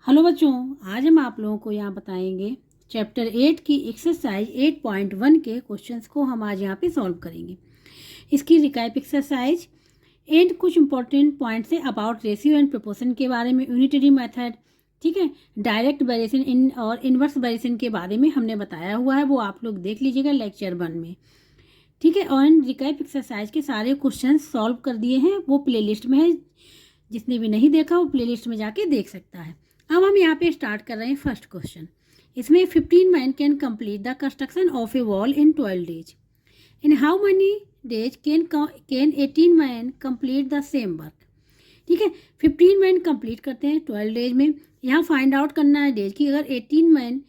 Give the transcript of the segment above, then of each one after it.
Hello बच्चों, आज हम आप लोगों को यहाँ बताएंगे चैप्टर 8 की एक्सरसाइज 8.1 के क्वेश्चंस को हम आज यहाँ पे सॉल्व करेंगे। इसकी रिकैप एक्सरसाइज एंड कुछ इंपॉर्टेंट पॉइंट्स है अबाउट रेशियो एंड प्रोपोर्शन के बारे में, यूनिटरी मेथड, ठीक है, डायरेक्ट वेरिएशन इन और इनवर्स वेरिएशन के बारे में हमने बताया हुआ है, वो आप लोग देख लीजिएगा लेक्चर 1 में, ठीक है। और रिकैप एक्सरसाइज के सारे क्वेश्चन सॉल्व कर दिए हैं, वो प्लेलिस्ट में है, जिसने भी नहीं देखा वो प्लेलिस्ट में जाके देख सकता है। अब हम यहाँ पे स्टार्ट कर रहे हैं फर्स्ट क्वेश्चन। इसमें 15 man can complete the construction of a wall in 12 days. In how many days can 18 man complete the same work. ठीक है, 15 मैन कंप्लीट करते हैं 12 डेज में। यहाँ फाइंड आउट करना है डेज की, अगर 18 मैन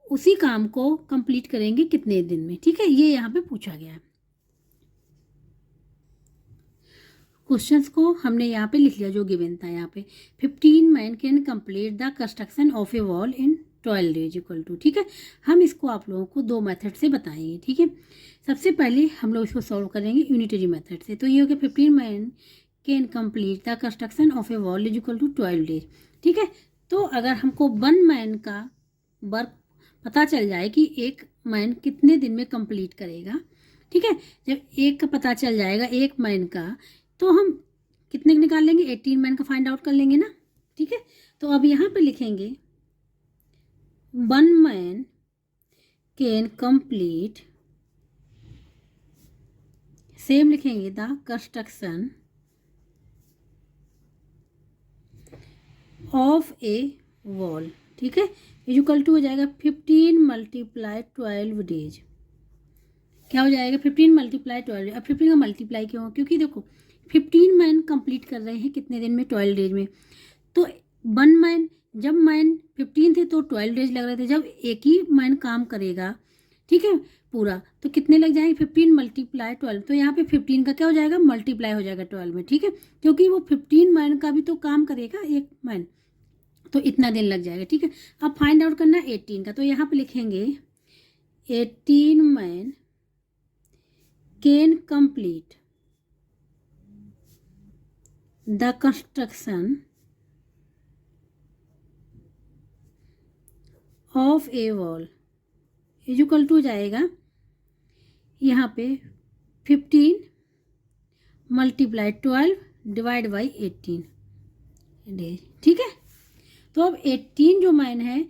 उसी काम को कंप्लीट करेंगे कितने दिन में। ठीक है, ये यहाँ पे पूछा गया है। क्वेश्चंस को हमने यहाँ पे लिख लिया जो गिवन था। यहाँ पे 15 man can complete the construction of a wall in 12 days equal to, ठीक है। हम इसको आप लोगों को दो मेथड से बताएंगे, ठीक है। सबसे पहले हम लोग इसको सॉल्व करेंगे यूनिटरी मेथड से। तो ये हो गया 15 man can complete the construction of a wall is equal to 12 days, ठीक है। तो अगर हमको 1 मैन का वर्क पता चल जाए कि एक मैन कितने दिन में कंप्लीट करेगा, ठीक है, जब एक का पता चल जाएगा एक मैन का, तो हम कितने निकाल लेंगे, 18 मैन का फाइंड आउट कर लेंगे ना, ठीक है। तो अब यहाँ पे लिखेंगे 1 मैन कैन कंप्लीट, सेम लिखेंगे the construction of a wall, ठीक है, इक्वल टू हो जाएगा 15 मल्टीप्लाई 12 डेज। क्या हो जाएगा 15 मल्टीप्लाई 12। अब 15 का मल्टीप्लाई क्यों, क्योंकि देखो 15 मैन कंप्लीट कर रहे हैं कितने दिन में, 12 डेज में। तो 1 मैन, जब मैन 15 थे तो 12 डेज लग रहे थे, जब एक ही मैन काम करेगा, ठीक है, पूरा, तो कितने लग जाएंगे 15 मल्टीप्लाई 12। तो यहाँ पे 15 का क्या हो जाएगा, मल्टीप्लाई हो जाएगा 12 में, ठीक है, क्योंकि वो 15 मैन का भी तो काम करेगा एक मैन, तो इतना दिन लग जाएगा, ठीक है। अब फाइंड आउट करना है 18 का, तो यहाँ पे लिखेंगे 18 man can complete the construction of a wall is equal to जाएगा यहाँ पे 15 मल्टीप्लाई 12 डिवाइड बाई 18 डेज, ठीक है। तो अब 18 जो मैन है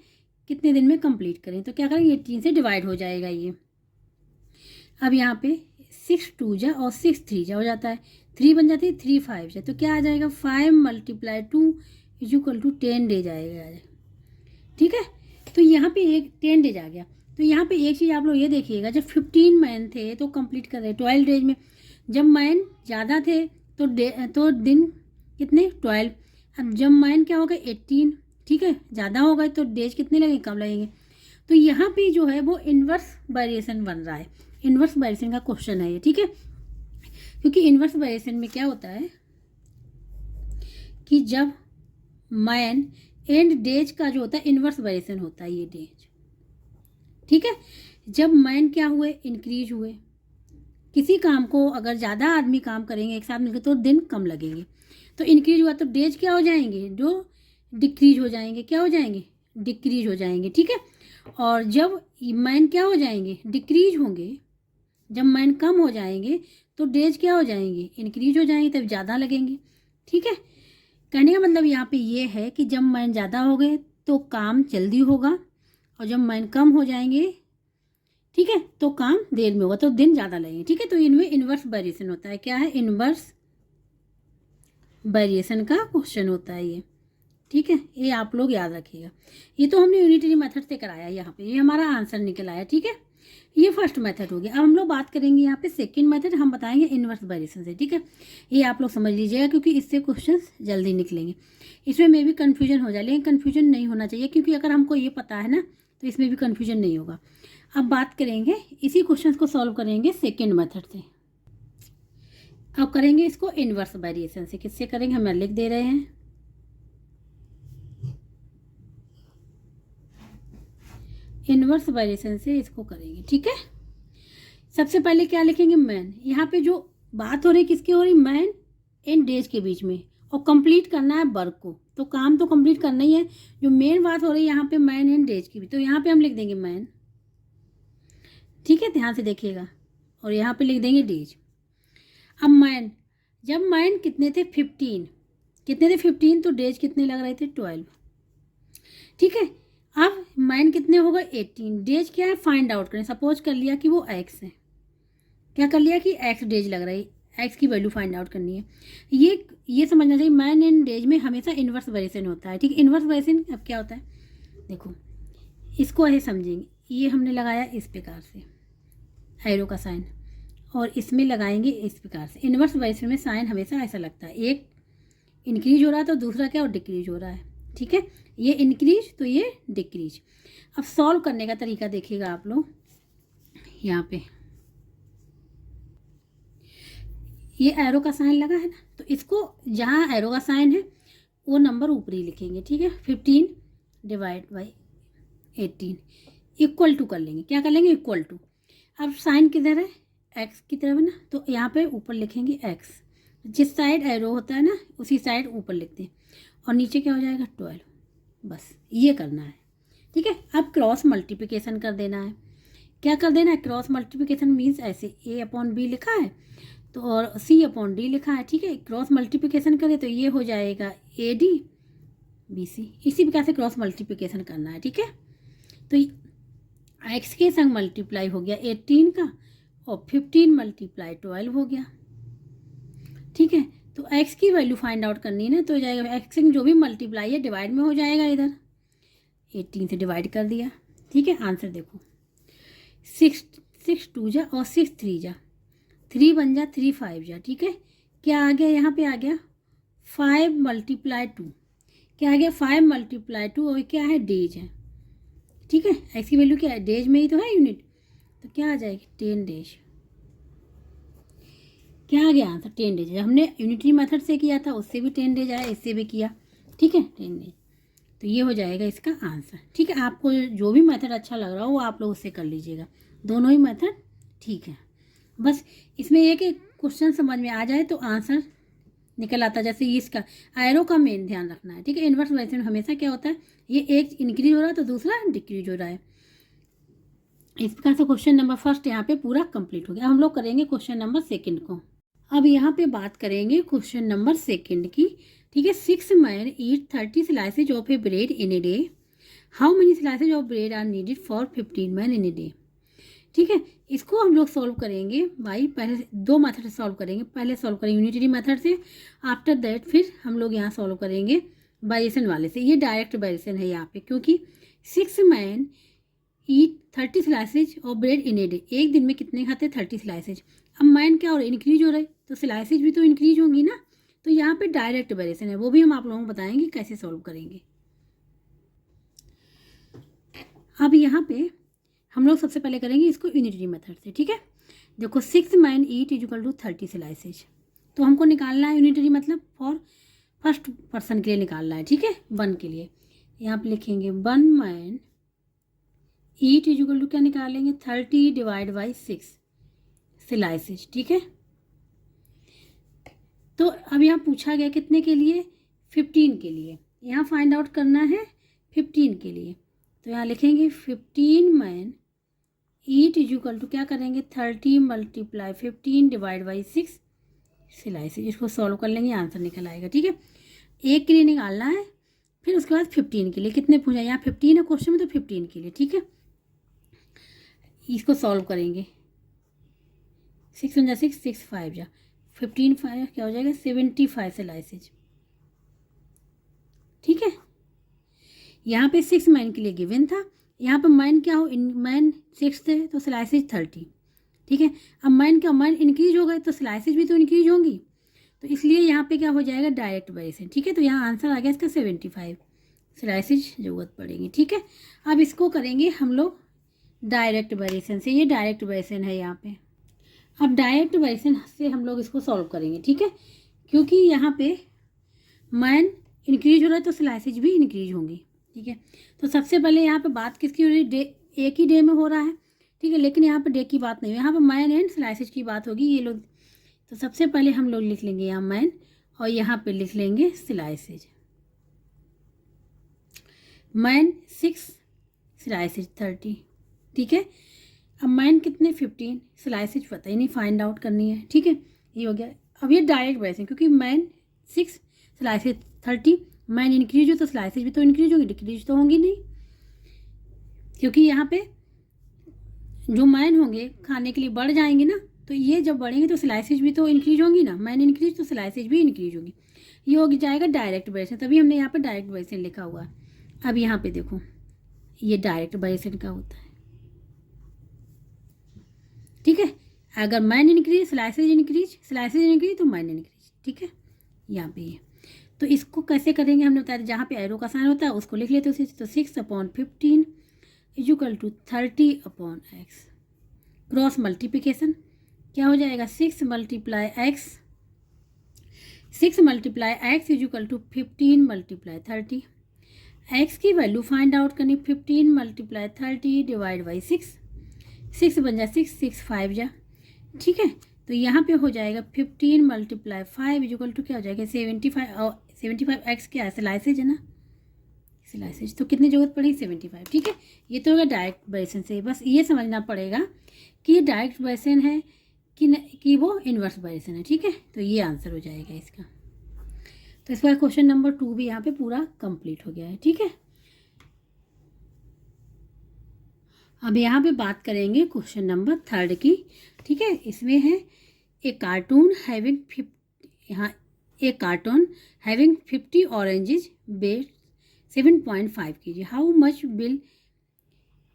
कितने दिन में कंप्लीट करें, तो क्या करेंगे 18 से डिवाइड हो जाएगा ये। अब यहाँ पे 6 2 जा और 6 3 जा हो जाता है, 3 बन जाती है, 3 5 जा, तो क्या आ जाएगा 5 multiply 2 is equal to 10 days आएगा, ठीक है। तो यहाँ पे एक 10 डेज आ गया। तो यहाँ पे एक चीज़ आप लोग ये देखिएगा, जब 15 मैन थे तो कंप्लीट कर रहे 12 डेज में, जब मैन ज़्यादा थे तो दिन कितने 12। अब जब मैन क्या हो गए 18, ठीक है, ज़्यादा हो गए तो डेज कितने लगेंगे, कम लगेंगे। तो यहाँ पे जो है वो इन्वर्स वेरिएशन बन रहा है, इन्वर्स वेरिएशन का क्वेश्चन है ये, ठीक है। क्योंकि इन्वर्स वेरिएशन में क्या होता है कि जब मैन एंड डेज का जो होता है इन्वर्स वेरिएशन होता है ये डेज, ठीक है। जब मैन क्या हुए, इंक्रीज हुए, किसी काम को अगर ज़्यादा आदमी काम करेंगे एक साथ मिलकर तो दिन कम लगेंगे, तो इंक्रीज हुआ तो डेज क्या हो जाएंगे, जो डिक्रीज हो जाएंगे, क्या हो जाएंगे, डिक्रीज हो जाएंगे, ठीक है। और जब मैन क्या हो जाएंगे, डिक्रीज होंगे, जब मैन कम हो जाएंगे तो डेज क्या हो जाएंगे, इंक्रीज हो जाएंगे, तब ज़्यादा लगेंगे, ठीक है। कहने का मतलब यहाँ पे ये है कि जब मैन ज़्यादा हो गए तो काम जल्दी होगा, और जब मैन कम हो जाएंगे, ठीक है, तो काम देर में होगा, तो दिन ज़्यादा लगेंगे, ठीक है। तो इनमें इन्वर्स वेरिएशन होता है, क्या है, इन्वर्स वेरिएशन का क्वेश्चन होता है ये, ठीक है। ये आप लोग याद रखिएगा। ये तो हमने यूनिटरी मेथड से कराया, यहाँ पे ये हमारा आंसर निकल आया, ठीक है। ये फर्स्ट मेथड हो गया। अब हम लोग बात करेंगे यहाँ पे सेकंड मेथड, हम बताएंगे इन्वर्स वेरिएशन से, ठीक है। ये आप लोग समझ लीजिएगा क्योंकि इससे क्वेश्चन जल्दी निकलेंगे। इसमें मे भी कन्फ्यूजन हो जाए, लेकिन कन्फ्यूजन नहीं होना चाहिए, क्योंकि अगर हमको ये पता है ना तो इसमें भी कन्फ्यूजन नहीं होगा। अब बात करेंगे इसी क्वेश्चन को सॉल्व करेंगे सेकेंड मेथड से। अब करेंगे इसको इन्वर्स वेरिएशन से। किससे करेंगे, हम लिख दे रहे हैं, इन्वर्स वेरिएशन से इसको करेंगे, ठीक है। सबसे पहले क्या लिखेंगे, मैन। यहाँ पे जो बात हो रही किसकी हो रही, मैन एंड डेज के बीच में, और कंप्लीट करना है वर्क को, तो काम तो कंप्लीट करना ही है। जो मेन बात हो रही है यहाँ पे मैन एंड डेज की भी, तो यहाँ पे हम लिख देंगे मैन, ठीक है, ध्यान से देखिएगा, और यहाँ पे लिख देंगे डेज। अब मैन, जब मैन कितने थे 15, कितने थे 15, तो डेज कितने लग रहे थे 12, ठीक है। अब मैन कितने होगा 18, डेज क्या है फाइंड आउट करें। सपोज कर लिया कि वो एक्स है, क्या कर लिया कि एक्स डेज लग रहा है, एक्स की वैल्यू फाइंड आउट करनी है। ये समझना चाहिए मैन एंड डेज में हमेशा इन्वर्स वेरिएशन होता है, ठीक है। इन्वर्स वेरिएशन अब क्या होता है, देखो इसको ऐसे समझेंगे, ये हमने लगाया इस प्रकार से एरो का साइन, और इसमें लगाएंगे इस प्रकार से। इन्वर्स वेरिएशन में साइन हमेशा ऐसा लगता है, एक इंक्रीज हो रहा है तो दूसरा क्या और डिक्रीज हो रहा है, ठीक है। ये इंक्रीज तो ये डिक्रीज। अब सॉल्व करने का तरीका देखिएगा आप लोग, यहाँ पे ये एरो का साइन लगा है ना, तो इसको जहाँ एरो का साइन है वो नंबर ऊपरी लिखेंगे, ठीक है। 15 डिवाइड बाई 18 इक्वल टू कर लेंगे, क्या कर लेंगे इक्वल टू। अब साइन किधर है, एक्स की तरफ है ना, तो यहाँ पे ऊपर लिखेंगे एक्स, जिस साइड एरो होता है ना उसी साइड ऊपर लिखते हैं, और नीचे क्या हो जाएगा 12, बस ये करना है, ठीक है। अब क्रॉस मल्टीप्लिकेशन कर देना है, क्या कर देना है, क्रॉस मल्टीप्लिकेशन मीन्स ऐसे ए अपॉन बी लिखा है तो और सी अपॉन डी लिखा है, ठीक है। क्रॉस मल्टीप्लिकेशन करें तो ये हो जाएगा ए डी बी सी, इसी प्रकार से क्रॉस मल्टीप्लिकेशन करना है, ठीक है। तो एक्स के संग मल्टीप्लाई हो गया 18 का, और 15 मल्टीप्लाई 12 हो गया, ठीक है। तो एक्स की वैल्यू फाइंड आउट करनी है ना, तो हो जाएगा एक्स जो भी मल्टीप्लाई है डिवाइड में हो जाएगा, इधर 18 से डिवाइड कर दिया, ठीक है। आंसर देखो 6 2 जा और 6 3 जा, 3 बन जा 3 5 जा, ठीक है। क्या आ गया यहाँ पे आ गया 5 मल्टीप्लाई 2, क्या आ गया 5 मल्टीप्लाई 2, और क्या है डेज है, ठीक है। एक्स की वैल्यू क्या है, डेज में ही तो है यूनिट, तो क्या आ जाएगी 10 डेज, क्या आ गया आंसर 10 डेज। हमने यूनिटरी मेथड से किया था उससे भी 10 डेज आया, इससे भी किया, ठीक है 10 डेज, तो ये हो जाएगा इसका आंसर, ठीक है। आपको जो भी मेथड अच्छा लग रहा हो वो आप लोग उससे कर लीजिएगा, दोनों ही मेथड ठीक है। बस इसमें एक एक क्वेश्चन समझ में आ जाए तो आंसर निकल आता है। जैसे इसका एरो का मेन ध्यान रखना है, ठीक है। इन्वर्स वेरिएशन में हमेशा क्या होता है, ये एक इंक्रीज हो रहा है तो दूसरा डिक्रीज हो रहा है। इस प्रकार से क्वेश्चन नंबर फर्स्ट यहाँ पे पूरा कंप्लीट हो गया। हम लोग करेंगे क्वेश्चन नंबर सेकंड को। अब यहाँ पे बात करेंगे क्वेश्चन नंबर सेकंड की, ठीक है। 6 man eat 30 slices of a bread in a day, how many slices of bread are needed for 15 man in a day, ठीक है। इसको हम लोग सॉल्व करेंगे भाई, पहले दो मेथड से सॉल्व करेंगे। पहले सॉल्व करेंगे यूनिटरी मेथड से, आफ्टर दैट फिर हम लोग यहाँ सॉल्व करेंगे वेरिएशन वाले से। ये डायरेक्ट वेरिएशन है यहाँ पे, क्योंकि 6 मैन ईट 30 स्लाइसेज और ब्रेड इन ए डे, एक दिन में कितने खाते हैं 30 स्लाइसेज। अब मैन क्या हो रहा है इंक्रीज हो रहा है, तो स्लाइसेज भी तो इंक्रीज होंगी ना, तो यहाँ पे डायरेक्ट वेरिएशन है, वो भी हम आप लोगों को बताएंगे कैसे सॉल्व करेंगे। अब यहाँ पे हम लोग सबसे पहले करेंगे इसको यूनिटरी मेथड से, ठीक है। देखो 6 man eat is equal to 30 slices, तो हमको निकालना है यूनिटरी मतलब फॉर फर्स्ट पर्सन के लिए निकालना है, ठीक है। 1 के लिए यहाँ पे लिखेंगे 1 man eat is equal to क्या निकालेंगे 30 डिवाइड बाई 6 स्लाइसेज, ठीक है। तो अब यहाँ पूछा गया कितने के लिए 15 के लिए, यहाँ फाइंड आउट करना है 15 के लिए, तो यहाँ लिखेंगे 15 man eat is equal to क्या करेंगे 30 मल्टीप्लाई 15 डिवाइड बाई 6 स्लाइसेज। इसको सॉल्व कर लेंगे आंसर निकल आएगा, ठीक है। एक के लिए निकालना है, फिर उसके बाद 15 के लिए कितने पूछा, यहाँ 15 है क्वेश्चन में तो 15 के लिए, ठीक है। इसको सॉल्व करेंगे 6 1 जा 6 6 5 जा 15 5 क्या हो जाएगा 75 स्लाइसेज, ठीक है। यहाँ पे 6 मैन के लिए गिवन था, यहाँ पे मैन क्या हो मैन 6 थे तो स्लाइसेज 30, ठीक है। अब मैन क्या मैन इंक्रीज हो गए तो स्लाइसेज भी तो इंक्रीज होंगी, तो इसलिए यहाँ पे क्या हो जाएगा डायरेक्ट वेरिएशन, ठीक है। तो यहाँ आंसर आ गया इसका 75 स्लाइसेज जरूरत पड़ेगी, ठीक है। अब इसको करेंगे हम लोग डायरेक्ट वेरिएशन से, ये डायरेक्ट वेरिएशन है यहाँ पे। अब डायरेक्ट वेरिएशन से हम लोग इसको सॉल्व करेंगे, ठीक है, क्योंकि यहाँ पे मैन इंक्रीज हो रहा है तो स्लाइसेज भी इंक्रीज होंगी, ठीक है। तो सबसे पहले यहाँ पे बात किसकी हो रही है, डे एक ही डे में हो रहा है, ठीक है, लेकिन यहाँ पे डे की बात नहीं है, यहाँ पे मैन एंड स्लाइसेज की बात होगी ये लोग। तो सबसे पहले हम लोग लिख लेंगे यहाँ मैन और यहाँ पे लिख लेंगे स्लाइसेज, मैन 6, स्लाइसेज 30, ठीक है। अब मैन कितने 15, स्लाइसेज पता ही नहीं, फाइंड आउट करनी है, ठीक है। ये हो गया। अब ये डायरेक्ट बायस है क्योंकि मैन 6, स्लाइसेज 30, मैन इंक्रीज हो तो स्लाइसेज भी तो इंक्रीज होगी, डिक्रीज तो होंगी नहीं, क्योंकि यहाँ पे जो मैन होंगे खाने के लिए बढ़ जाएंगे ना, तो ये जब बढ़ेंगे तो स्लाइसेज भी तो इंक्रीज होंगी ना, मैन इंक्रीज तो स्लाइसेज भी इंक्रीज होगी। ये हो जाएगा डायरेक्ट बायस, तभी हमने यहाँ पे डायरेक्ट बायस लिखा हुआ है। अब यहाँ पे देखो, ये डायरेक्ट बायस का होता है, ठीक है। अगर मैन इंक्रीज, स्लाइसेज इंक्रीज तो मैन इंक्रीज, ठीक है। यहाँ पे ये तो इसको कैसे करेंगे हमने बताया, जहाँ पे एरो का साइन होता है उसको लिख लेते हैं। तो 6/15 equal to 30/x, cross multiplication क्या हो जाएगा, 6 × x इक्वल टू 15 × 30। x की वैल्यू फाइंड आउट करनी, 15 × 30 डिवाइड बाई 6, 6 बन जा 6, 6 5 जा, ठीक है। तो यहाँ पे हो जाएगा 15 × 5 इक्वल टू क्या हो जाएगा 75, और 75x क्या है, स्लाइसेज है ना, स्लाइसेज तो कितनी जरूरत पड़ी 75, ठीक है। ये तो होगा डायरेक्ट बायसन से, बस ये समझना पड़ेगा कि ये डायरेक्ट बायसन है कि वो इन्वर्स बायसन है, ठीक है। तो ये आंसर हो जाएगा इसका। तो इस बार क्वेश्चन नंबर 2 भी यहाँ पे पूरा कंप्लीट हो गया है, ठीक है। अब यहाँ पे बात करेंगे क्वेश्चन नंबर 3 की, ठीक है। इसमें है a carton having 50 oranges weight 7.5 kg, how much will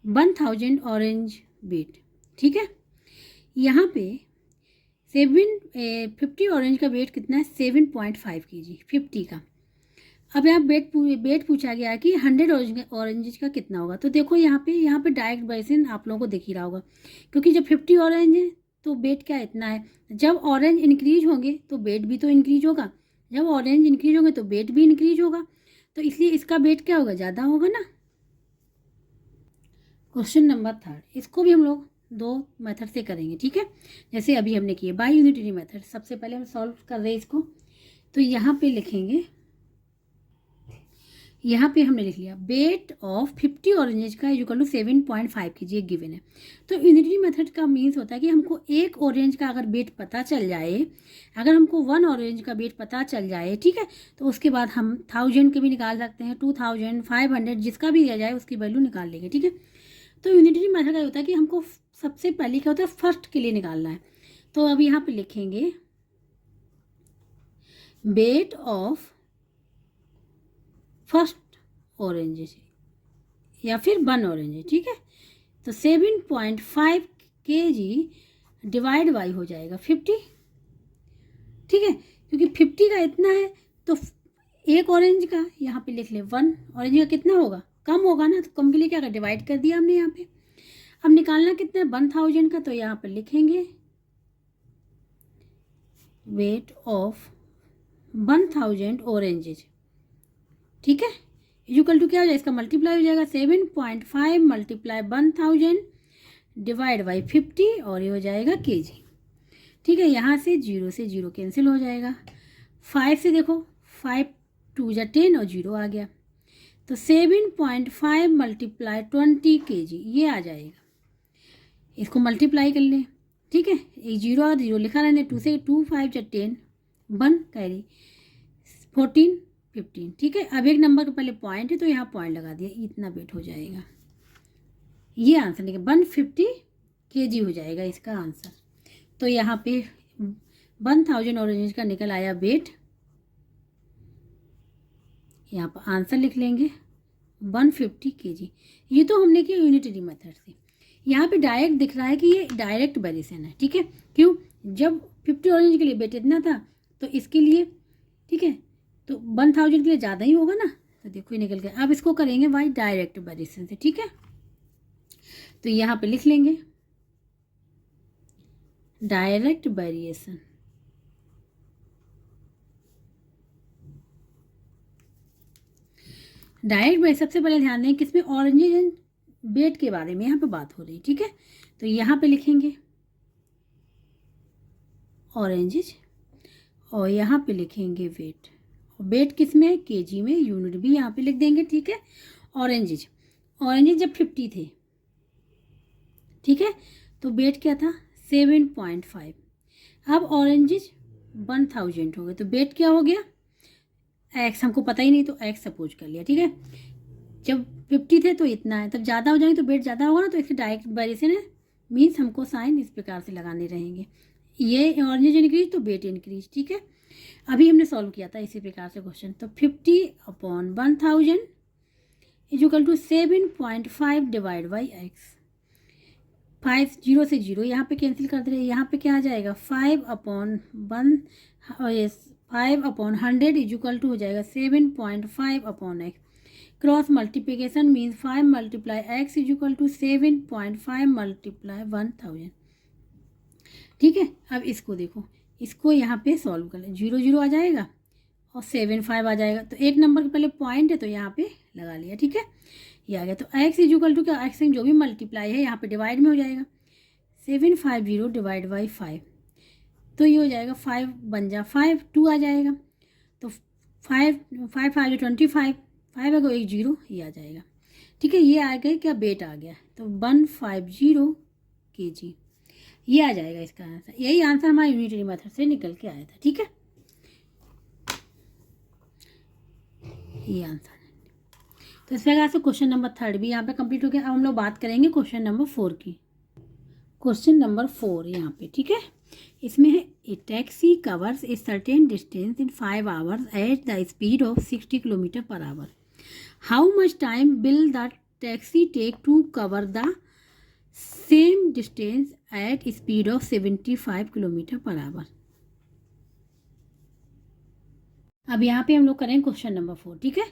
1000 orange weight, ठीक है। यहाँ पे 50 ऑरेंज का वेट कितना है 7.5 kg, 50 का। अब यहाँ वेट पूछा गया है कि 100 ऑरेंजेस का कितना होगा। तो देखो यहाँ पे डायरेक्ट बायसन आप लोगों को दिख ही रहा होगा, क्योंकि जब 50 ऑरेंज है तो वेट क्या इतना है। जब ऑरेंज इंक्रीज होंगे तो वेट भी तो इंक्रीज होगा, जब ऑरेंज इंक्रीज होंगे तो वेट भी इंक्रीज होगा, तो इसलिए इसका वेट क्या होगा, ज़्यादा होगा ना। क्वेश्चन नंबर 3, इसको भी हम लोग 2 मेथड से करेंगे, ठीक है। जैसे अभी हमने किए बाय यूनिटरी मेथड, सबसे पहले हम सॉल्व कर रहे हैं इसको। तो यहाँ पे लिखेंगे, यहाँ पे हमने लिख लिया वेट ऑफ 50 ऑरेंजेज का इक्वल टू 7.5 kg गिवन है। तो यूनिटरी मेथड का मीन्स होता है कि हमको एक ऑरेंज का अगर वेट पता चल जाए, अगर हमको 1 ऑरेंज का वेट पता चल जाए, ठीक है, तो उसके बाद हम 1000 के भी निकाल सकते हैं, 2000, 500 जिसका भी दिया जाए उसकी वैल्यू निकाल लेंगे, ठीक है। तो यूनिटरी मेथड का होता है कि हमको सबसे पहले क्या होता है फर्स्ट के लिए निकालना है। तो अब यहाँ पे लिखेंगे वेट ऑफ फर्स्ट ऑरेंज या फिर 1 ऑरेंज, ठीक है। तो 7.5 kg डिवाइड बाई हो जाएगा 50, ठीक है, क्योंकि 50 का इतना है तो एक ऑरेंज का यहाँ पे लिख ले 1 ऑरेंज का कितना होगा, कम होगा ना, तो कम के लिए क्या कर डिवाइड कर दिया हमने यहाँ पे। अब निकालना कितना है 1000 का, तो यहाँ पे लिखेंगे वेट ऑफ 1000 ऑरेंजेज, ठीक है, इक्वल टू क्या हो जाएगा, इसका मल्टीप्लाई हो जाएगा 7.5 × 1000 डिवाइड बाई 50, और ये हो जाएगा kg, ठीक है। यहाँ से 0 से 0 कैंसिल हो जाएगा, 5 से देखो 5 2 जा 10 और 0 आ गया, तो 7.5 × 20 kg ये आ जाएगा। इसको मल्टीप्लाई कर लें, ठीक है, एक 0 और 0 लिखा रहने, 2 से 2 5 जा 10, 1 कैरी 14 15, ठीक है। अब एक नंबर के पहले पॉइंट है तो यहाँ पॉइंट लगा दिया, इतना वेट हो जाएगा, ये आंसर निकल 150 kg हो जाएगा इसका आंसर। तो यहाँ पे 1000 ऑरेंज का निकल आया वेट, यहाँ पर आंसर लिख लेंगे 150 kg। ये तो हमने किया यूनिटरी मेथड से। यहाँ पे डायरेक्ट दिख रहा है कि ये डायरेक्ट वेरिएशन है, ठीक है, क्यों, जब 50 ऑरेंज के लिए वेट इतना था तो इसके लिए, ठीक है, तो 1000 के लिए ज़्यादा ही होगा ना, तो देखो ये निकल गया। अब इसको करेंगे बाई डायरेक्ट वेरिएशन से, ठीक है। तो यहाँ पे लिख लेंगे डायरेक्ट वेरिएशन, डायरेक्ट वेरिएशन सबसे पहले ध्यान दें किसमें ऑरेंजेज एंड वेट के बारे में यहाँ पे बात हो रही है, ठीक है। तो यहाँ पे लिखेंगे ऑरेंजेज और यहाँ पे लिखेंगे वेट, वेट किस में केजी में, यूनिट भी यहाँ पे लिख देंगे, ठीक है। ऑरेंजेज जब 50 थे, ठीक है, तो बेट क्या था 7.5। अब ऑरेंजेज 1000 हो गए, तो बेट क्या हो गया, एक्स हमको पता ही नहीं तो एक्स सपोज कर लिया, ठीक है। जब 50 थे तो इतना है, तब ज़्यादा हो जाएंगे तो बेट ज़्यादा होगा ना, तो इसके डायरेक्ट वेरिएशन है, मीन्स हमको साइन इस प्रकार से लगाने रहेंगे, ये ऑरेंज इंक्रीज तो बेट इंक्रीज, ठीक है। अभी हमने सॉल्व किया था इसी प्रकार से क्वेश्चन, तो 50/1000 equal to 7.5 divide by x. 5 0 से 0 यहाँ पे कैंसिल कर दे रहे हैं, यहाँ पे क्या आ जाएगा 5/100 इक्वल टू हो जाएगा 7.5/x। Cross multiplication means 5 multiply x equal to 7.5 multiply 1000, ठीक है। अब इसको देखो, इसको यहाँ पे सॉल्व कर लें, 0 0 आ जाएगा और 7 5 आ जाएगा, तो एक नंबर के पहले पॉइंट है तो यहाँ पे लगा लिया, ठीक है, ये आ गया। तो x इक्वल टू क्या, एक्स जो भी मल्टीप्लाई है यहाँ पे डिवाइड में हो जाएगा, 750 डिवाइड बाई 5, तो ये हो जाएगा 5 बन जा 5 2 आ जाएगा, तो 5 5 5 25, 5 अगर 1 0 ये आ जाएगा, ठीक है। ये आ गए क्या, बेट आ गया, तो 150 kg ये आ जाएगा इसका आंसर। यही आंसर हमारा यूनिटरी मेथड से निकल के आया था, ठीक है, ये आंसर है। तो इस प्रकार से क्वेश्चन नंबर 3 भी यहाँ पे कंप्लीट हो गया। अब हम लोग बात करेंगे क्वेश्चन नंबर 4 की। क्वेश्चन नंबर 4 यहाँ पे, ठीक है, इसमें है a taxi covers a certain distance in 5 hours at the speed of 60 kilometre per hour. How much time will the taxi take to cover the same distance at speed of 75 kilometre per hour. अब यहाँ पे हम लोग करेंगे question number 4, ठीक है।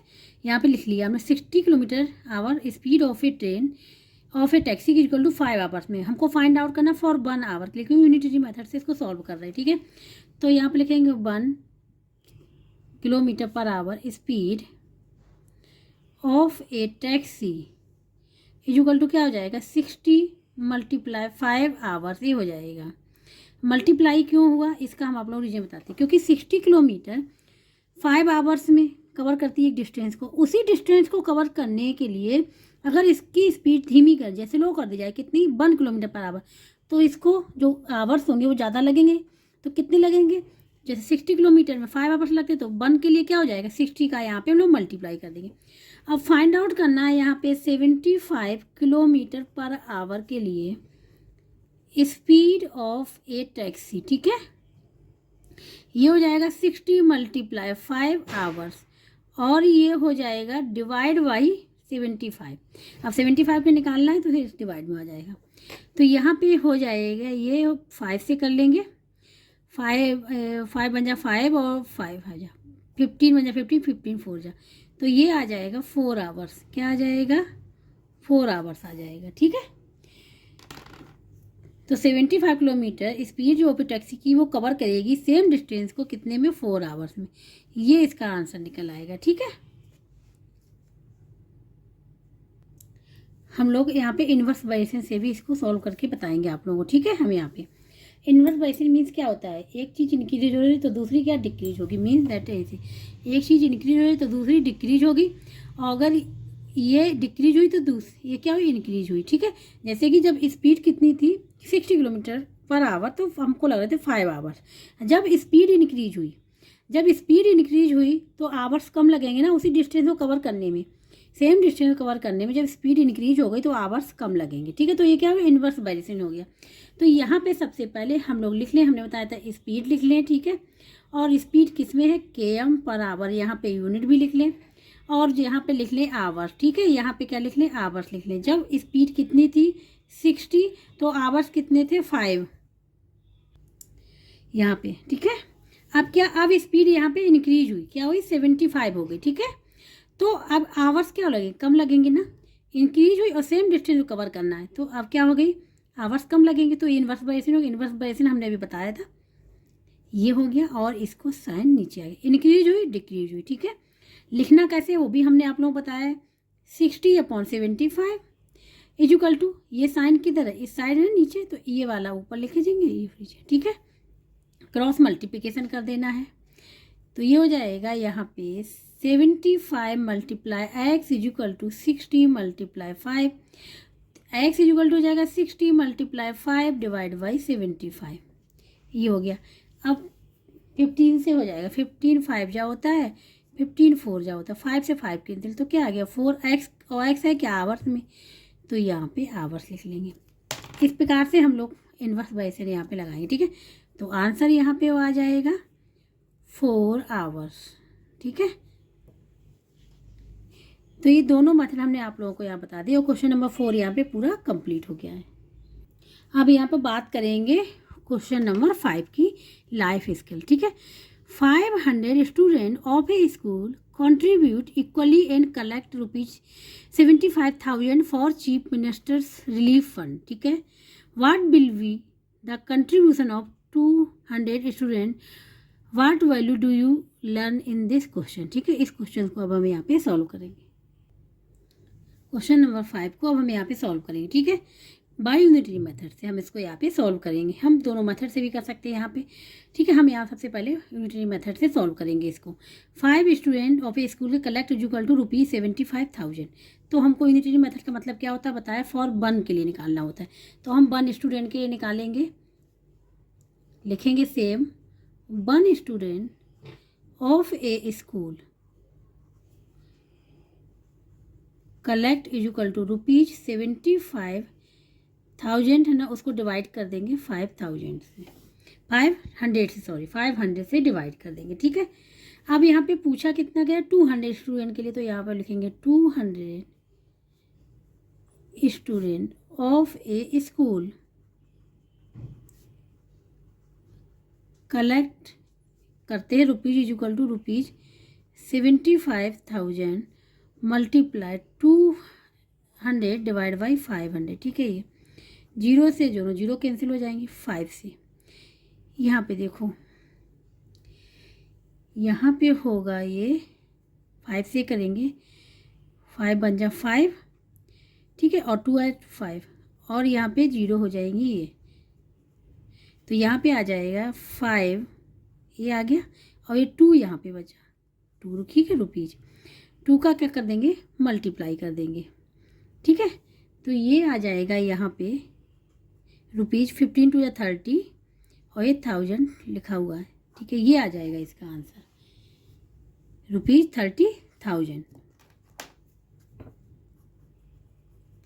यहाँ पे लिख लिया हमने 60 kilometre our speed of A train of a taxi की इक्वल टू 5 आवर्स में हमको फाइंड आउट करना फॉर 1 आवर, लेकिन यूनिटरी मेथड से इसको सॉल्व कर रहे हैं, ठीक है। तो यहाँ पे लिखेंगे 1 kilometre per hour speed of a taxi equal to क्या हो जाएगा 60 मल्टीप्लाई 5 आवर्स, ये हो जाएगा। मल्टीप्लाई क्यों हुआ इसका हम आप लोग रीजन बताते हैं, क्योंकि 60 किलोमीटर 5 आवर्स में कवर करती है एक डिस्टेंस को, उसी डिस्टेंस को कवर करने के लिए अगर इसकी स्पीड धीमी कर जैसे लो कर दी जाए, कितनी 1 किलोमीटर पर आवर, तो इसको जो आवर्स होंगे वो ज़्यादा लगेंगे, तो कितने लगेंगे, जैसे 60 किलोमीटर में 5 आवर्स लगते तो 1 के लिए क्या हो जाएगा 60 का यहाँ पे हम लोग मल्टीप्लाई कर देंगे। अब फाइंड आउट करना है यहाँ पे 75 किलोमीटर पर आवर के लिए स्पीड ऑफ ए टैक्सी, ठीक है। ये हो जाएगा 60 मल्टीप्लाई 5 आवर्स और ये हो जाएगा डिवाइड बाई 75। अब 75 पे निकालना है तो फिर डिवाइड में आ जाएगा, तो यहाँ पे हो जाएगा ये 5 से कर लेंगे, 5 बन जा 5 और 5 आ जा 15 बन जा 15 15 4 जा, तो ये आ जाएगा 4 आवर्स, क्या आ जाएगा 4 आवर्स आ जाएगा, ठीक है। तो 75 किलोमीटर स्पीड जो पे टैक्सी की वो कवर करेगी सेम डिस्टेंस को कितने में 4 आवर्स में, ये इसका आंसर निकल आएगा, ठीक है। हम लोग यहाँ पे इन्वर्स वेरिएशन से भी इसको सॉल्व करके बताएंगे आप लोगों को, ठीक है। हम यहाँ पे इन्वर्स वेरिएशन मीन्स क्या होता है, एक चीज़ इंक्रीज हो रही है तो दूसरी क्या डिक्रीज होगी, मीन्स दैट ऐसे एक चीज़ इंक्रीज हो रही है तो दूसरी डिक्रीज होगी, और अगर ये डिक्रीज हुई तो दूसरी ये क्या हुई इंक्रीज हुई, ठीक है। जैसे कि जब स्पीड कितनी थी 60 किलोमीटर पर आवर तो हमको लग रहे थे 5 आवर्स, जब स्पीड इंक्रीज हुई तो आवर्स कम लगेंगे ना उसी डिस्टेंस को कवर करने में, सेम डिस्टेंस कवर करने में जब स्पीड इंक्रीज हो गई तो आवर्स कम लगेंगे, ठीक है। तो ये क्या हुआ इन्वर्स वेरिएशन हो गया। तो यहाँ पे सबसे पहले हम लोग लिख लें, हमने बताया था स्पीड लिख लें, ठीक है, और स्पीड किस में है km पर आवर, यहाँ पे यूनिट भी लिख लें और यहाँ पे लिख लें आवर्स, ठीक है। यहाँ पे क्या लिख लें आवर्स लिख लें। जब स्पीड कितनी थी 60 तो आवर्स कितने थे 5 यहाँ पे, ठीक है। अब क्या, अब स्पीड यहाँ पे इंक्रीज हुई, क्या हुई 75 हो गई, ठीक है। तो अब आवर्स क्या लगे कम लगेंगे ना, इंक्रीज हुई और सेम डिस्टेंस को कवर करना है, तो अब क्या हो गई आवर्स कम लगेंगे, तो इन्वर्स वेरिएशन होगी। इन्वर्स वेरिएशन हमने अभी बताया था, ये हो गया और इसको साइन नीचे आ गया, इंक्रीज हुई डिक्रीज हुई, ठीक है। लिखना कैसे वो भी हमने आप लोगों को बताया है, 60/75 इक्वल टू ये साइन किधर है इस साइड है नीचे, तो ये वाला ऊपर लिखे जाएंगे ये नीचे, ठीक है। क्रॉस मल्टीप्लिकेशन कर देना है, तो ये हो जाएगा यहाँ पे 75 multiply x is equal to 60 multiply 5, x is equal to हो जाएगा 60 मल्टीप्लाई 5 डिवाइड बाई 75, ये हो गया। अब 15 से हो जाएगा, 15 5 जा होता है, 15 4 जा होता है, 5 से 5 कैंसिल, तो क्या आ गया 4x, और x है क्या आवर्स में, तो यहाँ पे आवर्स लिख लेंगे। इस प्रकार से हम लोग इन्वर्स बाय से यहाँ पे लगाएंगे, ठीक है। तो आंसर यहाँ पे आ जाएगा 4 आवर्स, ठीक है। तो ये दोनों मेथड हमने आप लोगों को यहाँ बता दिया और क्वेश्चन नंबर 4 यहाँ पे पूरा कंप्लीट हो गया है। अब यहाँ पे बात करेंगे क्वेश्चन नंबर 5 की, लाइफ स्किल, ठीक है। 500 student of a school contribute equally and collect ₹75,000 for chief minister's relief fund, ठीक है। what will be the contribution of 200 student, what value do you learn in this question, ठीक है। इस question को अब हम यहाँ पे सॉल्व करेंगे, क्वेश्चन नंबर 5 को अब हम यहाँ पे सॉल्व करेंगे, ठीक है। बाय यूनिटरी मेथड से हम इसको यहाँ पे सॉल्व करेंगे, हम दोनों मेथड से भी कर सकते हैं यहाँ पे, ठीक है। हम यहाँ सबसे पहले यूनिटरी मेथड से सॉल्व करेंगे इसको। 5 student of a school collect equal to ₹75,000, तो हमको यूनिटरी मेथड का मतलब क्या होता है बताया, फॉर 1 के लिए निकालना होता है, तो हम 1 स्टूडेंट के लिए निकालेंगे, लिखेंगे same 1 student of a school collect equal to ₹75,000 है ना, उसको डिवाइड कर देंगे 500 से डिवाइड कर देंगे, ठीक है। अब यहाँ पे पूछा कितना गया 200 स्टूडेंट के लिए, तो यहाँ पर लिखेंगे 200 student of a school collect करते हैं rupees equal to ₹75,000 multiply 200 divide by 500, ठीक है। ये 0 से जो 0 कैंसिल हो जाएंगे, 5 से यहाँ पे देखो, यहाँ पे होगा ये 5 से करेंगे, 5 बन जा 5, ठीक है, और 2 है 5, और यहाँ पे 0 हो जाएंगी ये, तो यहाँ पे आ जाएगा 5, ये आ गया, और ये 2 यहाँ पे बचा 2, ठीक है, रुपीज 2 का क्या कर देंगे मल्टीप्लाई कर देंगे, ठीक है। तो ये आ जाएगा यहाँ पे रुपीज 15 2 या 30, और ये 1000 लिखा हुआ है, ठीक है। ये आ जाएगा इसका answer ₹30,000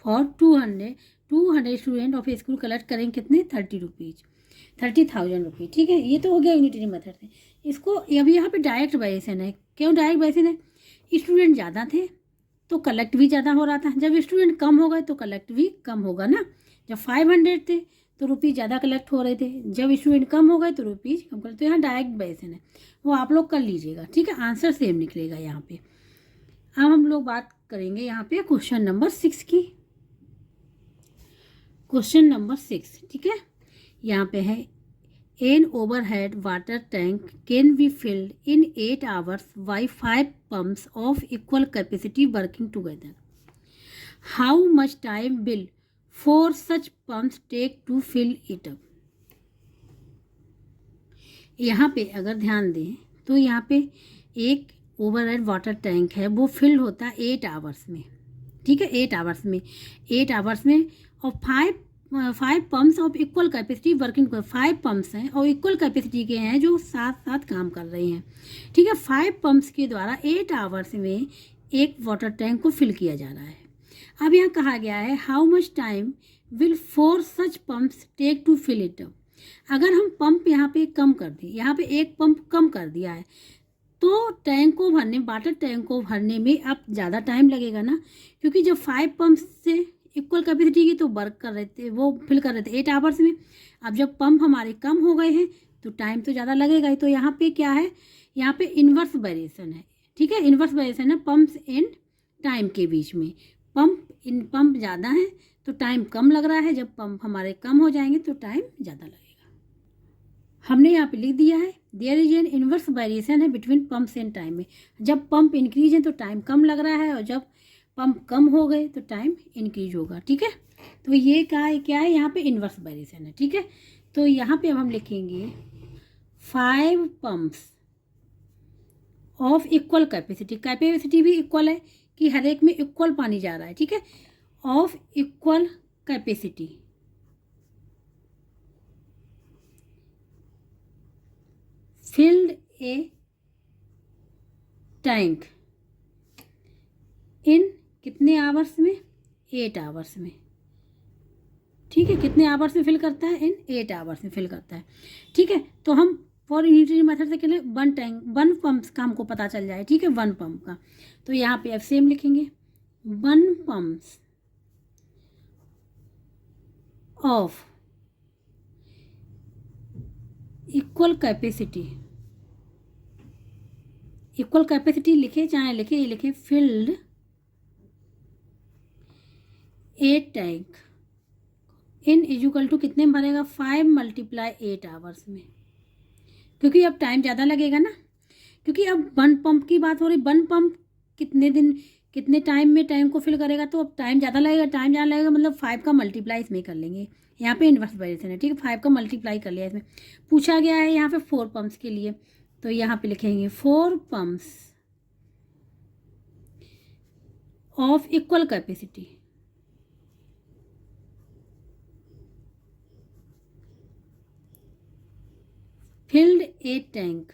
for 200 student of school collect करेंगे कितने 30,000 रुपीज़, ठीक है। ये तो हो गया यूनिटरी मेथड से। इसको अभी यहाँ पे डायरेक्ट बाइजेशन है, क्यों डायरेक्ट बाइजेशन है, स्टूडेंट ज़्यादा थे तो कलेक्ट भी ज़्यादा हो रहा था, जब स्टूडेंट कम हो गए तो कलेक्ट भी कम होगा ना। जब 500 थे तो रुपीज़ ज़्यादा कलेक्ट हो रहे थे, जब स्टूडेंट कम हो गए तो रुपीज़ कम कर, तो यहाँ डायरेक्ट बाइजेशन है, वो आप लोग कर लीजिएगा, ठीक है। आंसर सेम निकलेगा यहाँ पे। अब हम लोग बात करेंगे यहाँ पे क्वेश्चन नंबर 6 की, क्वेश्चन नंबर 6, ठीक है। यहाँ पे है an overhead water tank can be filled in 8 hours by 5 pumps of equal capacity working together, how much time will 4 such pumps take to fill it up. यहाँ पे अगर ध्यान दें तो यहाँ पे एक ओवरहेड वाटर टैंक है, वो फिल होता है 8 hours में, ठीक है, 8 hours में और 5 pumps of equal capacity working, 5 pumps हैं और इक्वल कैपेसिटी के हैं जो साथ साथ काम कर रहे हैं, ठीक है। 5 पम्प्स के द्वारा 8 hours में एक वाटर टैंक को फिल किया जा रहा है। अब यहाँ कहा गया है how much time will 4 such pumps take to fill it up. अगर हम पंप यहाँ पे कम कर दें, यहाँ पे एक पंप कम कर दिया है, तो टैंक को भरने, वाटर टैंक को भरने में अब ज़्यादा टाइम लगेगा ना, क्योंकि जब 5 पम्प से इक्वल कैपेसिटी की तो वर्क कर रहे थे, वो फिल कर रहे थे 8 hours में। अब जब पंप हमारे कम हो गए हैं तो टाइम तो ज़्यादा लगेगा ही। तो यहाँ पे क्या है, यहाँ पे इन्वर्स वेरिएशन है, ठीक है, इन्वर्स वेरिएशन है पम्प्स एंड टाइम के बीच में। पंप ज़्यादा है तो टाइम कम लग रहा है, जब पंप हमारे कम हो जाएंगे तो टाइम ज़्यादा लगेगा। हमने यहाँ पे लिख दिया है there is an inverse variation है बिटवीन पम्प्स एंड टाइम में। जब पंप इंक्रीज है तो टाइम कम लग रहा है, और जब पंप कम हो गए तो टाइम इंक्रीज होगा, ठीक है। तो ये क्या है यहाँ पे इन्वर्स वेरिएशन है, ठीक है। तो यहाँ पे अब हम लिखेंगे 5 pumps of equal capacity, capacity भी इक्वल है कि हर एक में इक्वल पानी जा रहा है, ठीक है। Of equal capacity filled a tank इन कितने आवर्स में, 8 आवर्स में, ठीक है। कितने आवर्स में फिल करता है, इन 8 आवर्स में फिल करता है, ठीक है। तो हम फॉर यूनिटरी मेथड से के वन टैंक, वन पंप का हमको पता चल जाए, ठीक है, वन पंप का। तो यहाँ पे अब सेम लिखेंगे, one pumps of equal capacity, equal capacity लिखे चाहे लिखे, ये लिखे filled a tank in equal to कितने में भरेगा, 5 × 8 आवर्स में, क्योंकि अब टाइम ज़्यादा लगेगा ना, क्योंकि अब वन पंप की बात हो रही, वन पंप कितने दिन कितने टाइम में टैंक को फिल करेगा, तो अब टाइम ज़्यादा लगेगा, टाइम ज़्यादा लगेगा मतलब 5 का मल्टीप्लाई इसमें कर लेंगे। यहाँ पे इन्वर्स वेरिएशन है, ठीक है, 5 का मल्टीप्लाई कर लिया इसमें। पूछा गया है यहाँ पे 4 पंप्स के लिए, तो यहाँ पे लिखेंगे 4 pumps of equal capacity filled a tank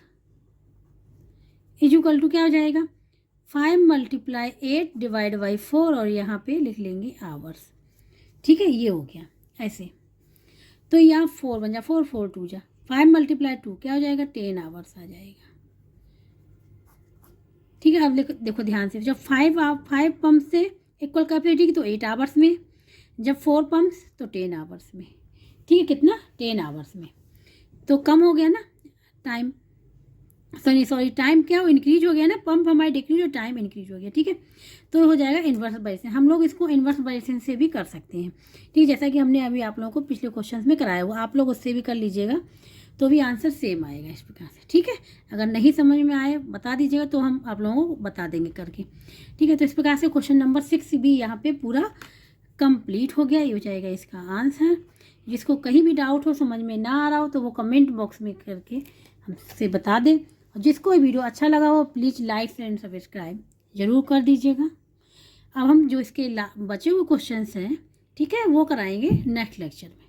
equal to क्या हो जाएगा, 5 × 8 / 4 और यहाँ पे लिख लेंगे आवर्स, ठीक है। ये हो गया ऐसे, तो यहाँ 4 बन जा, 4 4 2 जा, 5 × 2 क्या हो जाएगा, 10 आवर्स आ जाएगा, ठीक है। अब देखो ध्यान से, जब 5 पंप से इक्वल कैपेसिटी की तो 8 आवर्स में, जब 4 पंप्स तो 10 आवर्स में, ठीक है। कितना, 10 आवर्स में, तो कम हो गया ना टाइम, सॉरी टाइम क्या हो, इंक्रीज हो गया ना, पंप हमारे डिक्रीज और टाइम इंक्रीज हो गया, ठीक है। तो हो जाएगा इन्वर्स वेरिएशन। हम लोग इसको इन्वर्स वेरिएशन से भी कर सकते हैं, ठीक है, जैसा कि हमने अभी आप लोगों को पिछले क्वेश्चंस में कराया हुआ, आप लोग उससे भी कर लीजिएगा तो भी आंसर सेम आएगा इस प्रकार से, ठीक है। अगर नहीं समझ में आए बता दीजिएगा, तो हम आप लोगों को बता देंगे करके, ठीक है। तो इस प्रकार से क्वेश्चन नंबर 6 भी यहाँ पे पूरा कंप्लीट हो गया, ये हो जाएगा इसका आंसर। जिसको कहीं भी डाउट हो, समझ में ना आ रहा हो, तो वो कमेंट बॉक्स में करके हमसे बता दें, और जिसको वीडियो अच्छा लगा हो प्लीज़ लाइक एंड सब्सक्राइब ज़रूर कर दीजिएगा। अब हम जो इसके बचे हुए क्वेश्चंस हैं, ठीक है, वो कराएंगे नेक्स्ट लेक्चर में।